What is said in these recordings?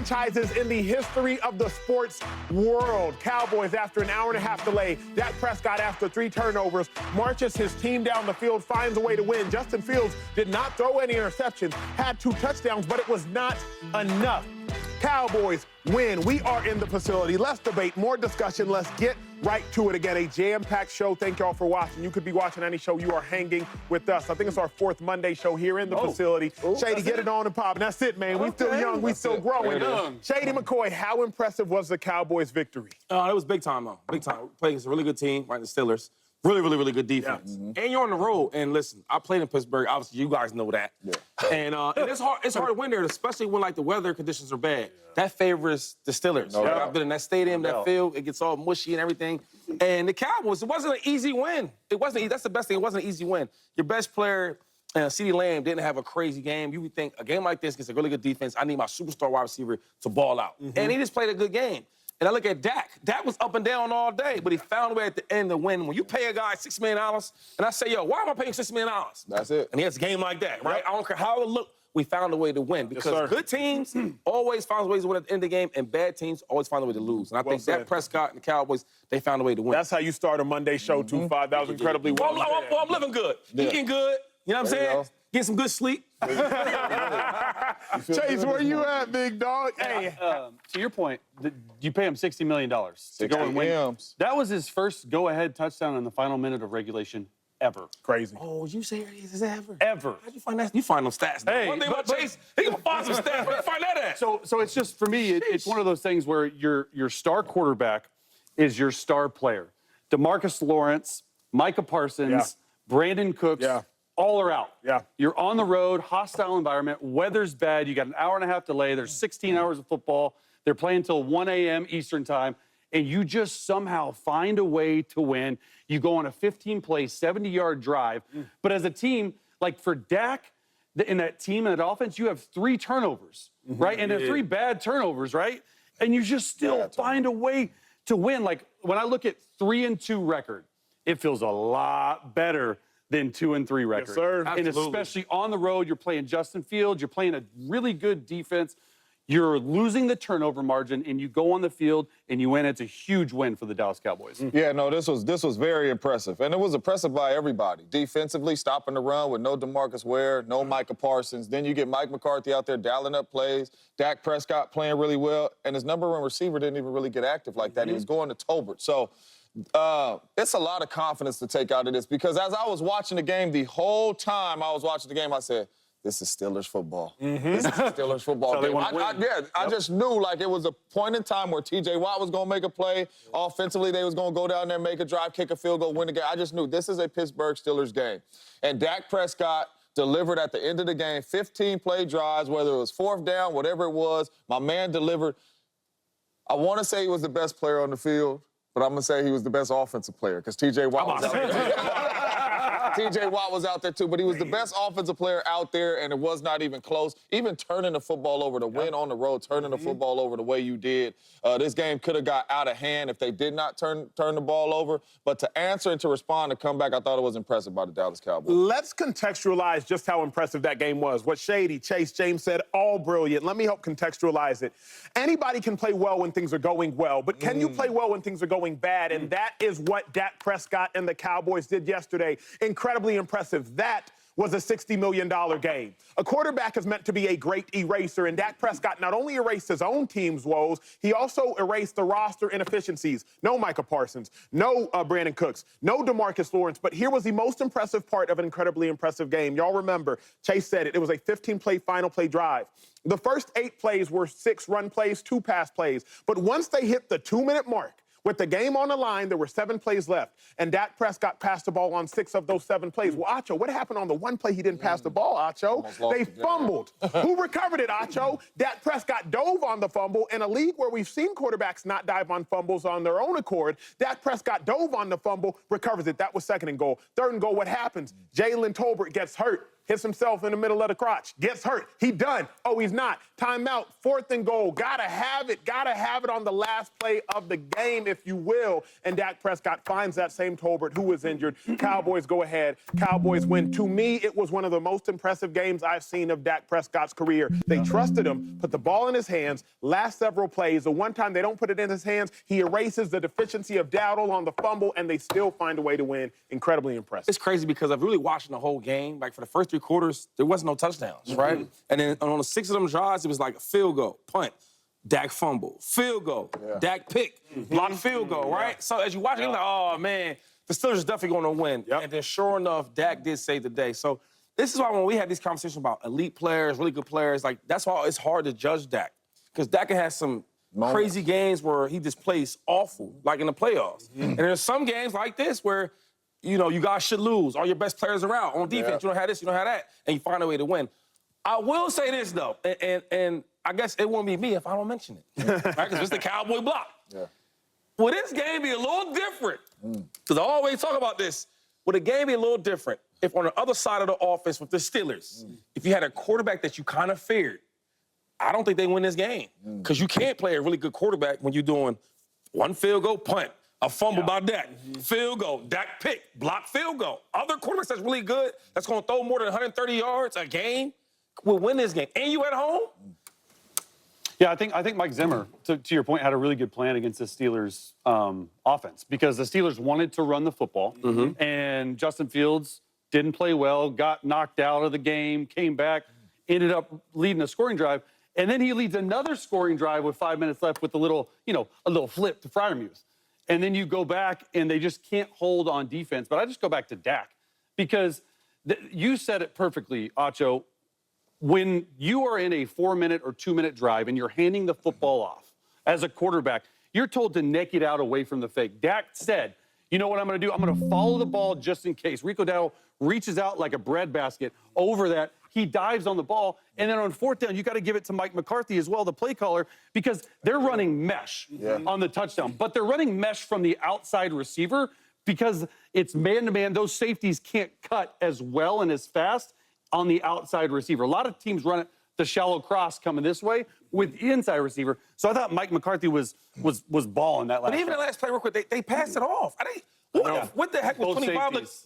franchises in the history of the sports world. Cowboys, after an hour-and-a-half delay. Dak Prescott, after 3 turnovers, marches his team down the field, finds a way to win. Justin Fields did not throw any interceptions, had 2 touchdowns, but it was not enough. Cowboys win. We are in the facility. Let's debate, more discussion. Let's get right to it again. A jam-packed show. Thank y'all for watching. You could be watching any show. You are hanging with us. I think it's our 4th Monday show here in the facility. Shady, get it on and pop. And that's it, man. We still young. We still growing. Shady McCoy, how impressive was the Cowboys' victory? It was big time, though. Big time. Playing against a really good team, right, the Steelers. Really, really, really good defense. Yeah. And you're on the road. And listen, I played in Pittsburgh. Obviously, you guys know that. Yeah. And it's hard to win there, especially when, like, the weather conditions are bad. Yeah. That favors the Steelers. No, I've been in that stadium, that field. It gets all mushy and everything. And the Cowboys, it wasn't an easy win. It wasn't. That's the best thing. It wasn't an easy win. Your best player, CeeDee Lamb, didn't have a crazy game. You would think a game like this against a really good defense, I need my superstar wide receiver to ball out. And he just played a good game. And I look at Dak. Dak was up and down all day, but he found a way at the end to win. When you pay a guy $6 million, and I say, yo, why am I paying $6 million? That's it. And he has a game like that, right? I don't care how it looked. We found a way to win because good teams always find ways to win at the end of the game, and bad teams always find a way to lose. And I think Dak Prescott and the Cowboys, they found a way to win. That's how you start a Monday show, 2-5. That was incredibly well. Well, I'm living good. Eating good. You know what I'm saying? Get some good sleep. Chase, where you at, big dog? Hey. To your point, you pay him $60 million to go and win. That was his first go-ahead touchdown in the final minute of regulation ever. Crazy. Oh, you say it is ever? Ever. How'd you find that? You find those stats. Hey, one thing about Chase, he can find some stats. Where you find that at? So it's just, for me, it's one of those things where your star quarterback is your star player. DeMarcus Lawrence, Micah Parsons, Brandon Cooks, all are out. Yeah. You're on the road, hostile environment, weather's bad, you got an hour-and-a-half delay, there's 16 hours of football, they're playing until 1 a.m. Eastern time, and you just somehow find a way to win. You go on a 15-play, 70-yard drive. But as a team, like for Dak, in that team and that offense, you have 3 turnovers, right? And they're 3 bad turnovers, right? And you just still find a way to win. Like, when I look at 3-2 record, it feels a lot better than 2-3 record. Yes, sir. And especially on the road, you're playing Justin Fields, you're playing a really good defense, you're losing the turnover margin, and you go on the field and you win. It's a huge win for the Dallas Cowboys. Yeah, no, this was very impressive. And it was impressive by everybody. Defensively, stopping the run with no DeMarcus Ware, no Micah Parsons. Then you get Mike McCarthy out there dialing up plays, Dak Prescott playing really well, and his number 1 receiver didn't even really get active like that. He was going to Tolbert. So it's a lot of confidence to take out of this, because as I was watching the game, the whole time I was watching the game, I said, this is Steelers football. This is Steelers football game. I just knew, like, it was a point in time where T.J. Watt was going to make a play. Offensively, they was going to go down there, make a drive, kick a field goal, win the game. I just knew this is a Pittsburgh Steelers game. And Dak Prescott delivered at the end of the game, 15-play drives, whether it was 4th down, whatever it was. My man delivered. I want to say he was the best player on the field, but I'm going to say he was the best offensive player, because T.J. Watt was out there. T.J. Watt was out there, too, but he was the best offensive player out there, and it was not even close. Even turning the football over, to win on the road, turning the football over the way you did. This game could have got out of hand if they did not turn the ball over. But to answer and to respond and come back, I thought it was impressive by the Dallas Cowboys. Let's contextualize just how impressive that game was. What Shady, Chase, James said, all brilliant. Let me help contextualize it. Anybody can play well when things are going well, but can you play well when things are going bad? And that is what Dak Prescott and the Cowboys did yesterday. Incredibly impressive. That was a $60 million game. A quarterback is meant to be a great eraser, and Dak Prescott not only erased his own team's woes, he also erased the roster inefficiencies. No Micah Parsons, no Brandon Cooks, no DeMarcus Lawrence, but here was the most impressive part of an incredibly impressive game. Y'all remember, Chase said it, it was a 15-play final play drive. The first 8 plays were 6 run plays, 2 pass plays, but once they hit the 2-minute mark, with the game on the line, there were 7 plays left, and Dak Prescott passed the ball on 6 of those 7 plays. Well, Acho, what happened on the 1 play he didn't pass the ball, Acho? They fumbled. Who recovered it, Acho? Dak Prescott dove on the fumble. In a league where we've seen quarterbacks not dive on fumbles on their own accord, Dak Prescott dove on the fumble, recovers it. That was 2nd and goal. 3rd and goal, what happens? Jalen Tolbert gets hurt. hits himself in the middle of the crotch, gets hurt. He done. Oh, he's not. Timeout, 4th and goal. Gotta have it on the last play of the game, if you will. And Dak Prescott finds that same Tolbert who was injured. Cowboys go ahead. Cowboys win. To me, it was one of the most impressive games I've seen of Dak Prescott's career. They trusted him, put the ball in his hands, last several plays. The one time they don't put it in his hands, he erases the deficiency of Dowdle on the fumble, and they still find a way to win. Incredibly impressive. It's crazy because I've really watching the whole game. Like, for the first 3 quarters, there wasn't no touchdowns, right? And then on the 6 of them drives, it was like a field goal, punt, Dak fumble, field goal, Dak pick, block field goal, right? So as you watch it, you're like, oh, man, the Steelers are definitely going to win. And then sure enough, Dak did save the day. So this is why when we have these conversations about elite players, really good players, like, that's why it's hard to judge Dak. Because Dak has some crazy games where he just plays awful, like in the playoffs. And there's some games like this where, you know, you guys should lose. All your best players are out. On defense, you don't have this, you don't have that, and you find a way to win. I will say this, though, and I guess it won't be me if I don't mention it, right? Because it's the Cowboy block. Will this game be a little different? Because I always talk about this. Will the game be a little different if on the other side of the offense with the Steelers, if you had a quarterback that you kind of feared? I don't think they win this game because you can't play a really good quarterback when you're doing one field goal, punt, a fumble by Dak, field goal, Dak pick, block field goal. Other quarterbacks that's really good, that's going to throw more than 130 yards a game, will win this game. And you at home? Yeah, I think Mike Zimmer, to your point, had a really good plan against the Steelers' offense because the Steelers wanted to run the football, and Justin Fields didn't play well, got knocked out of the game, came back, ended up leading a scoring drive. And then he leads another scoring drive with 5 minutes left with a little flip to Freiermuth. And then you go back, and they just can't hold on defense. But I just go back to Dak because you said it perfectly, Acho. When you are in a 4-minute or 2-minute drive and you're handing the football off as a quarterback, you're told to neck it out away from the fake. Dak said, you know what I'm going to do? I'm going to follow the ball just in case. Rico Dowdle reaches out like a breadbasket over that. He dives on the ball, and then on 4th down, you got to give it to Mike McCarthy as well, the play caller, because they're running mesh on the touchdown. But they're running mesh from the outside receiver because it's man-to-man. Those safeties can't cut as well and as fast on the outside receiver. A lot of teams run it the shallow cross coming this way with the inside receiver. So I thought Mike McCarthy was balling that last. But even the last play, real quick, they passed it off. What the heck was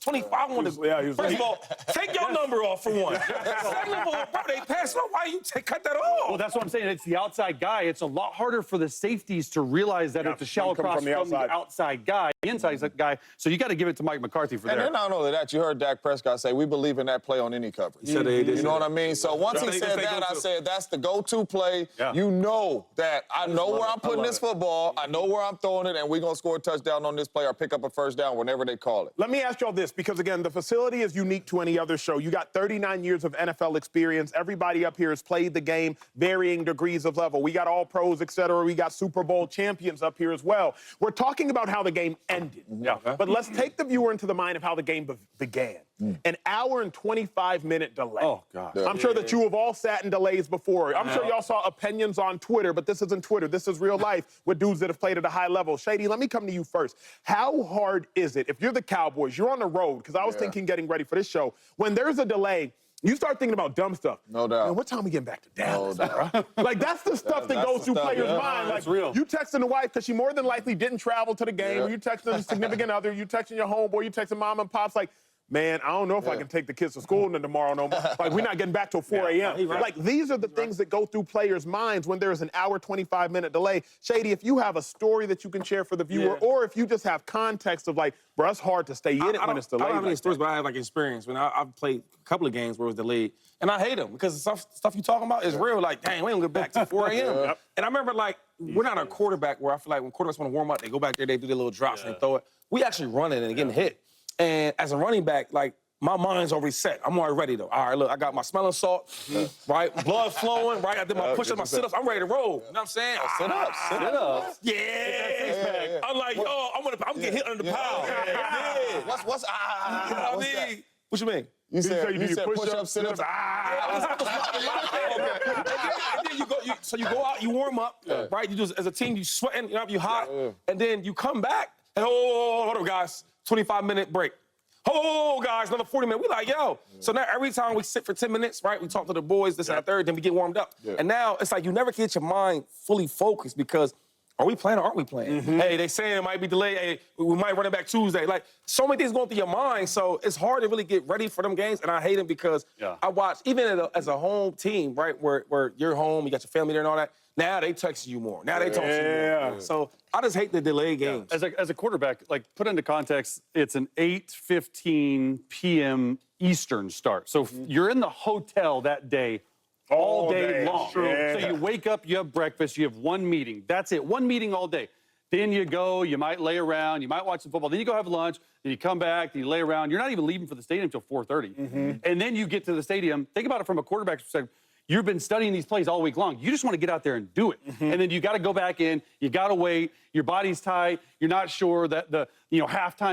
25 on the First of all, take your number off for one. Second of all, bro, they passed it off. Why you cut that off? Well, that's what I'm saying. It's the outside guy. It's a lot harder for the safeties to realize that it's a shallow cross from the outside guy, the inside guy. So you got to give it to Mike McCarthy for that. And then not only that, you heard Dak Prescott say, we believe in that play on any coverage. He said you know what I mean? So once he said that, I said, that's the go-to play. You know that I know where I'm putting this football. I know where I'm throwing it, and we're going to score a touchdown on this play or pick up a first down whenever they call it. Let me ask y'all this, because, again, the facility is unique to any other show. You got 39 years of NFL experience. Everybody up here has played the game, varying degrees of level. We got all pros, et cetera. We got Super Bowl champions up here as well. We're talking about how the game ended. But let's take the viewer into the mind of how the game began. An hour and 25-minute delay. Oh, God. I'm sure that you have all sat in delays before. I'm sure y'all saw opinions on Twitter, but this isn't Twitter. This is real life with dudes that have played at a high level. Shady, let me come to you first. How hard is it, if you're the Cowboys, you're on the road, because I was thinking getting ready for this show, when there's a delay, you start thinking about dumb stuff. No doubt. Man, what time we getting back to Dallas, bro? Like, that's the stuff that goes through players' minds. Like, real. You texting the wife because she more than likely didn't travel to the game, or you texting a significant other, you texting your homeboy, you texting mom and pops, like, man, I don't know if I can take the kids to school tomorrow no more. Like, we're not getting back till 4 a.m. Like, these are the things that go through players' minds when there's an hour, 25-minute delay. Shady, if you have a story that you can share for the viewer, or if you just have context of, like, bro, it's hard to stay in it when it's delayed. I don't have any stories, but I have, like, experience. When I've played a couple of games where it was delayed, and I hate them because the stuff you talking about is real. Like, dang, we don't get back till 4 a.m. And I remember, like, we're not a quarterback where I feel like when quarterbacks want to warm up, they go back there, they do their little drops, and they throw it. We actually run it and getting hit. And as a running back, like, my mind's already set. I'm already ready, though. All right, look, I got my smelling salt, right? Blood flowing, right? I did my push-ups, my sit-ups. I'm ready to roll. You know what I'm saying? Sit-ups. Yeah. I'm like, yo, I'm getting hit under the pile. What's You know what I mean? What you mean? You said push-ups, sit-ups. And then you go out, you warm up, right? You do as a team, you sweating, you hot, and then you come back, and hold on, guys, 25-minute break. oh, guys, another 40 minutes. We like, yo. So now every time we sit for 10 minutes, right, we talk to the boys, this and that third, then we get warmed up. And now it's like you never get your mind fully focused because are we playing or aren't we playing? Hey, they saying it might be delayed. Hey, we might run it back Tuesday. Like, so many things going through your mind. So it's hard to really get ready for them games. And I hate them because I watch, even as a home team, right, where you're home, you got your family there and all that, now they text you more. Now they talk to you more. So I just hate the delayed games. As a quarterback, like, put into context, it's an 8:15 p.m. Eastern start. So you're in the hotel that day all day long. So you wake up, you have breakfast, you have one meeting. That's it, one meeting all day. Then you go, you might lay around, you might watch some football. Then you go have lunch, then you come back, then you lay around. You're not even leaving for the stadium until 4:30. And then you get to the stadium. Think about it from a quarterback's perspective. You've been studying these plays all week long. You just want to get out there and do it. And then you got to go back in. You got to wait. Your body's tight. You're not sure that the halftime